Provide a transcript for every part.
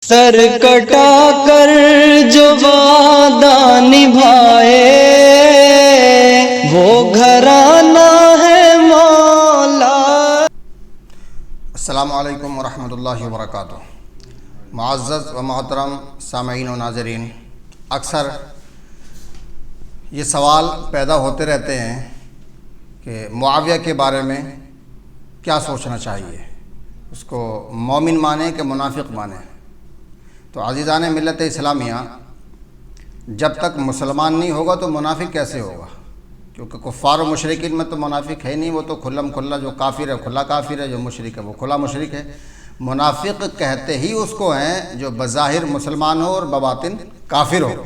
سر کٹا کر جو وعدہ نبھائے وہ گھرانہ ہے مولا۔ السلام علیکم ورحمۃ اللہ وبرکاتہ۔ معزز و محترم سامعین و ناظرین، اکثر یہ سوال پیدا ہوتے رہتے ہیں کہ معاویہ کے بارے میں کیا سوچنا چاہیے، اس کو مومن مانیں کہ منافق مانیں۔ تو عزیزان ملت اسلامیہ، جب تک مسلمان نہیں ہوگا تو منافق کیسے ہوگا؟ کیونکہ کفار و مشرکین میں تو منافق ہے نہیں، وہ تو کھلم کھلا جو کافر ہے کھلا کافر ہے، جو مشرک ہے وہ کھلا مشرک ہے۔ منافق کہتے ہی اس کو ہیں جو بظاہر مسلمان ہو اور بباطن کافر ہو۔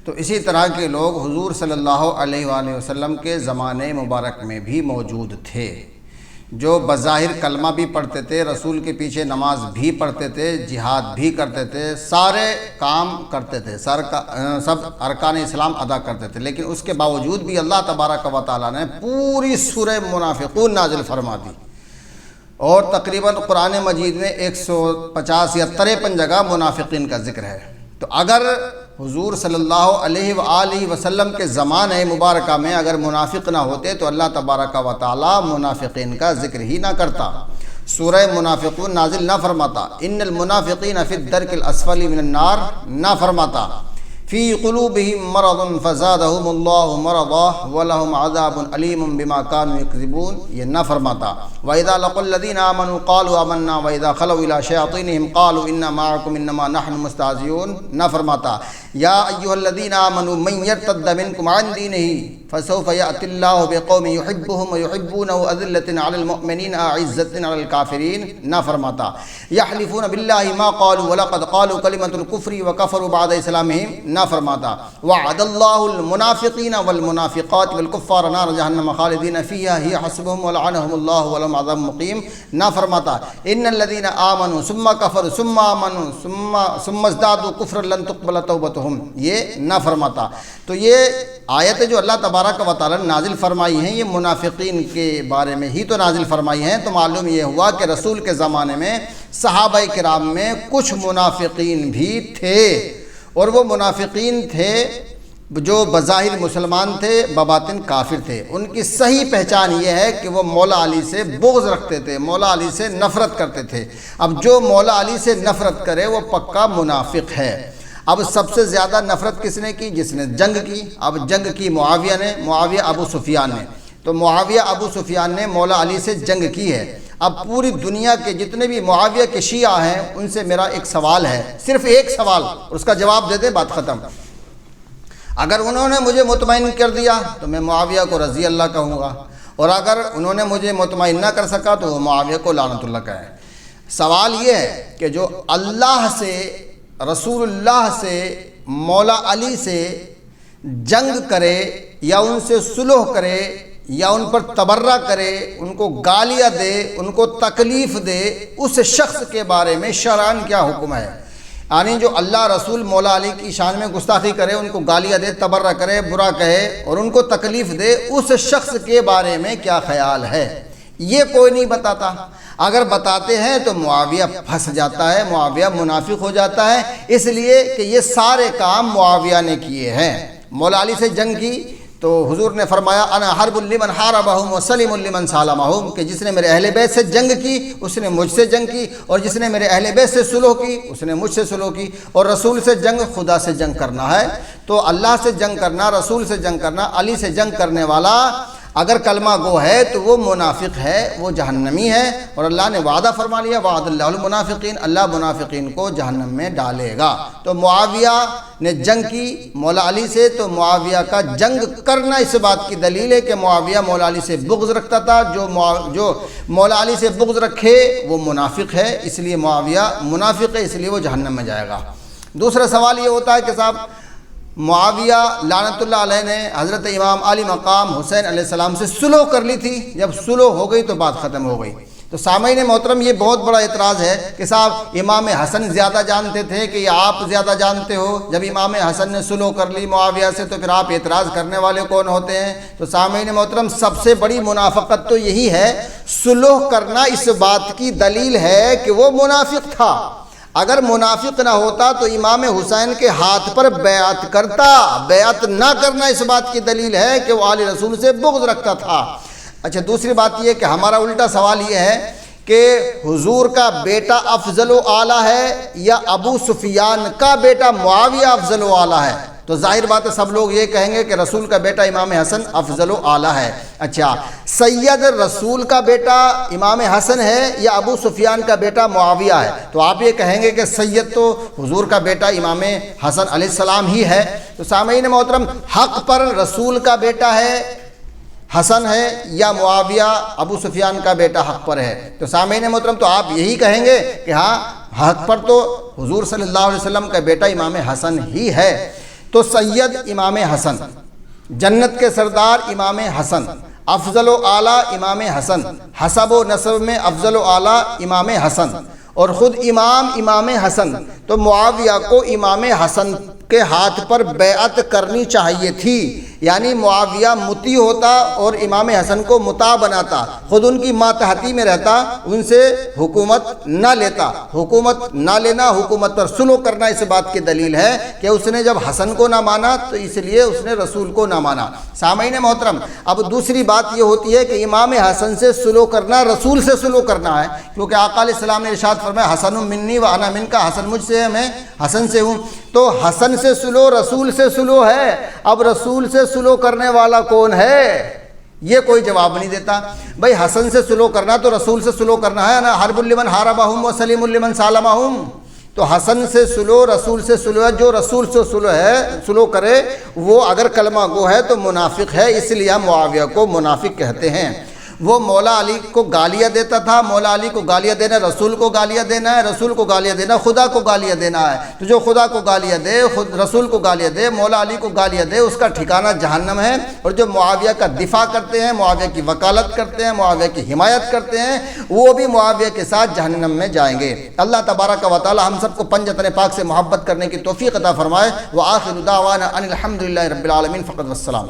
تو اسی طرح کے لوگ حضور صلی اللہ علیہ وآلہ وسلم کے زمانے مبارک میں بھی موجود تھے، جو بظاہر کلمہ بھی پڑھتے تھے، رسول کے پیچھے نماز بھی پڑھتے تھے، جہاد بھی کرتے تھے، سارے کام کرتے تھے، سب ارکان اسلام ادا کرتے تھے، لیکن اس کے باوجود بھی اللہ تبارک و تعالیٰ نے پوری سورہ منافقون نازل فرما دی، اور تقریباً قرآن مجید میں 150 یا 53 جگہ منافقین کا ذکر ہے۔ تو اگر حضور صلی اللہ علیہ وآلہ وسلم کے زمانے مبارکہ میں اگر منافق نہ ہوتے تو اللہ تبارک و تعالی منافقین کا ذکر ہی نہ کرتا، سورہ منافقون نازل نہ فرماتا، ان المنافقین فی الدرک الاسفل من النار نہ فرماتا، فی قلوبہم مرض فزادہم اللہ مرضا ولہم عذاب علیم بما کانوا یکذبون یہ نہ فرماتا، وَإِذَا لَقُوا الَّذِينَ آمَنُوا قَالُوا آمَنَّا وَإِذَا خَلَوْا إِلَىٰ شَيَاطِينِهِمْ قَالُوا إِنَّا مَعَكُمْ إِنَّمَا نَحْنُ مُسْتَهْزِئُونَ نہ فرماتا، یا ایھا الذین آمنوا من یرتد منکم عن دینہ فسوف یأتی اللہ بقوم یحبهم ویحبونہ اذلة علی المؤمنین اعزة علی الکافرین نہ فرماتا، یحلفون باللہ ما قالوا ولقد قالوا کلمۃ الکفر وکفروا بعد اسلامہم نہ فرماتا، وعد اللہ المنافقین والمنافقات والکفار نار جہنم خالدین فیہا ہی حسبهم ولعنهم اللہ ولہم عذاب مقیم نہ فرماتا، ان الذین آمنوا ثم کفروا ثم آمنوا ثم ازدادوا کفرا لن تقبل توبتهم یہ نہ فرماتا۔ تو یہ آیتیں جو اللہ تبارک و تعالی نے نازل فرمائی ہیں یہ منافقین کے بارے میں ہی تو نازل فرمائی ہیں۔ تو معلوم یہ ہوا کہ رسول کے زمانے میں صحابہ کرام میں کچھ منافقین بھی تھے، اور وہ منافقین تھے جو بظاہر مسلمان تھے بباطن کافر تھے۔ ان کی صحیح پہچان یہ ہے کہ وہ مولا علی سے بغض رکھتے تھے، مولا علی سے نفرت کرتے تھے۔ اب جو مولا علی سے نفرت کرے وہ پکا منافق ہے۔ اب سب سے زیادہ نفرت کس نے کی؟ جس نے جنگ کی۔ اب جنگ کی معاویہ نے، معاویہ ابو سفیان نے۔ تو معاویہ ابو سفیان نے مولا علی سے جنگ کی ہے۔ اب پوری دنیا کے جتنے بھی معاویہ کے شیعہ ہیں ان سے میرا ایک سوال ہے، صرف ایک سوال، اور اس کا جواب دے دے بات ختم۔ اگر انہوں نے مجھے مطمئن کر دیا تو میں معاویہ کو رضی اللہ کہوں گا، اور اگر انہوں نے مجھے مطمئن نہ کر سکا تو وہ معاویہ کو لعنت اللہ کہے۔ سوال یہ ہے کہ جو اللہ سے، رسول اللہ سے، مولا علی سے جنگ کرے یا ان سے صلح کرے یا ان پر تبرہ کرے، ان کو گالیاں دے، ان کو تکلیف دے، اس شخص کے بارے میں شرعاً کیا حکم ہے؟ یعنی جو اللہ رسول مولا علی کی شان میں گستاخی کرے، ان کو گالیاں دے، تبرہ کرے، برا کہے اور ان کو تکلیف دے، اس شخص کے بارے میں کیا خیال ہے؟ یہ کوئی نہیں بتاتا۔ اگر بتاتے ہیں تو معاویہ پھنس جاتا ہے، معاویہ منافق ہو جاتا ہے، اس لیے کہ یہ سارے کام معاویہ نے کیے ہیں۔ مولا علی سے جنگ کی تو حضور نے فرمایا انا حرب لمن حاربہم وسلیم لمن سالمہم، کہ جس نے میرے اہل بیت سے جنگ کی اس نے مجھ سے جنگ کی، اور جس نے میرے اہل بیت سے صلح کی اس نے مجھ سے صلح کی۔ اور رسول سے جنگ خدا سے جنگ کرنا ہے، تو اللہ سے جنگ کرنا، رسول سے جنگ کرنا، علی سے جنگ کرنے والا اگر کلمہ گو ہے تو وہ منافق ہے، وہ جہنمی ہے، اور اللہ نے وعدہ فرما لیا وعد اللہ المنافقین، اللہ منافقین کو جہنم میں ڈالے گا۔ تو معاویہ نے جنگ کی مولا علی سے، تو معاویہ کا جنگ کرنا اس بات کی دلیل ہے کہ معاویہ مولا علی سے بغض رکھتا تھا۔ جو مولا علی سے بغض رکھے وہ منافق ہے، اس لیے معاویہ منافق ہے، اس لیے وہ جہنم میں جائے گا۔ دوسرا سوال یہ ہوتا ہے کہ صاحب معاویہ لعنت اللہ علیہ نے حضرت امام علی مقام حسین علیہ السلام سے صلح کر لی تھی، جب صلح ہو گئی تو بات ختم ہو گئی۔ تو سامعین محترم یہ بہت بڑا اعتراض ہے کہ صاحب امام حسن زیادہ جانتے تھے کہ یہ آپ زیادہ جانتے ہو؟ جب امام حسن نے صلح کر لی معاویہ سے تو پھر آپ اعتراض کرنے والے کون ہوتے ہیں؟ تو سامعین محترم سب سے بڑی منافقت تو یہی ہے، صلح کرنا اس بات کی دلیل ہے کہ وہ منافق تھا۔ اگر منافق نہ ہوتا تو امام حسین کے ہاتھ پر بیعت کرتا۔ بیعت نہ کرنا اس بات کی دلیل ہے کہ وہ آل رسول سے بغض رکھتا تھا۔ اچھا، دوسری بات یہ کہ ہمارا الٹا سوال یہ ہے کہ حضور کا بیٹا افضل و اعلیٰ ہے یا ابو سفیان کا بیٹا معاویہ افضل و اعلیٰ ہے؟ تو ظاہر بات ہے سب لوگ یہ کہیں گے کہ رسول کا بیٹا امام حسن افضل و اعلیٰ ہے۔ اچھا، سید رسول کا بیٹا امام حسن ہے یا ابو سفیان کا بیٹا معاویہ ہے؟ تو آپ یہ کہیں گے کہ سید تو حضور کا بیٹا امام حسن علیہ السلام ہی ہے۔ تو سامعین محترم، حق پر رسول کا بیٹا ہے حسن ہے یا معاویہ ابو سفیان کا بیٹا حق پر ہے؟ تو سامعین محترم، تو آپ یہی کہیں گے کہ ہاں حق پر تو حضور صلی اللہ علیہ وسلم کا بیٹا امام حسن ہی ہے۔ تو سید امام حسن، جنت کے سردار امام حسن، افضل و اعلیٰ امام حسن، حسب و نسب میں افضل و اعلیٰ امام حسن، اور خود امام حسن، تو معاویہ کو امام حسن کے ہاتھ پر بیعت کرنی چاہیے تھی، یعنی معاویہ مطیع ہوتا اور امام حسن کو مطاع بناتا، خود ان کی ماتحتی میں رہتا، ان سے حکومت نہ لیتا۔ حکومت نہ لینا، حکومت پر سلو کرنا اس بات کی دلیل ہے کہ اس نے جب حسن کو نہ مانا تو اس لیے اس نے رسول کو نہ مانا۔ سامعین محترم، اب دوسری بات یہ ہوتی ہے کہ امام حسن سے سلو کرنا رسول سے سلو کرنا ہے، کیونکہ آقا علیہ السلام نے ارشاد فرمایا حسن منی و انا منکا، حسن مجھ سے ہے میں حسن سے ہوں۔ تو حسن سے سلو رسول سے سلو ہے۔ اب رسول سے سلو کرنے والا کون ہے؟ یہ کوئی جواب نہیں دیتا۔ بھئی حسن سے سلو کرنا تو رسول سے سلو کرنا ہے نا، حرب لمن حاربہم و سلیم لمن سالمہم۔ تو حسن سے سلو رسول سے سلو ہے، جو رسول سے سلو کرے وہ اگر کلمہ گو ہے تو منافق ہے، اس لیے ہم معاویہ کو منافق کہتے ہیں۔ وہ مولا علی کو گالیاں دیتا تھا، مولا علی کو گالیاں دینا رسول کو گالیاں دینا ہے، رسول کو گالیاں دینا خدا کو گالیاں دینا ہے۔ تو جو خدا کو گالیاں دے، خود رسول کو گالیاں دے، مولا علی کو گالیاں دے، اس کا ٹھکانہ جہنم ہے۔ اور جو معاویہ کا دفاع کرتے ہیں، معاویہ کی وکالت کرتے ہیں، معاویہ کی حمایت کرتے ہیں، وہ بھی معاویہ کے ساتھ جہنم میں جائیں گے۔ اللہ تبارک و تعالی ہم سب کو پنجتن پاک سے محبت کرنے کی توفیق عطا فرمائے۔ وآخر دعوانا ان الحمدللہ رب العالمین، فقط والسلام۔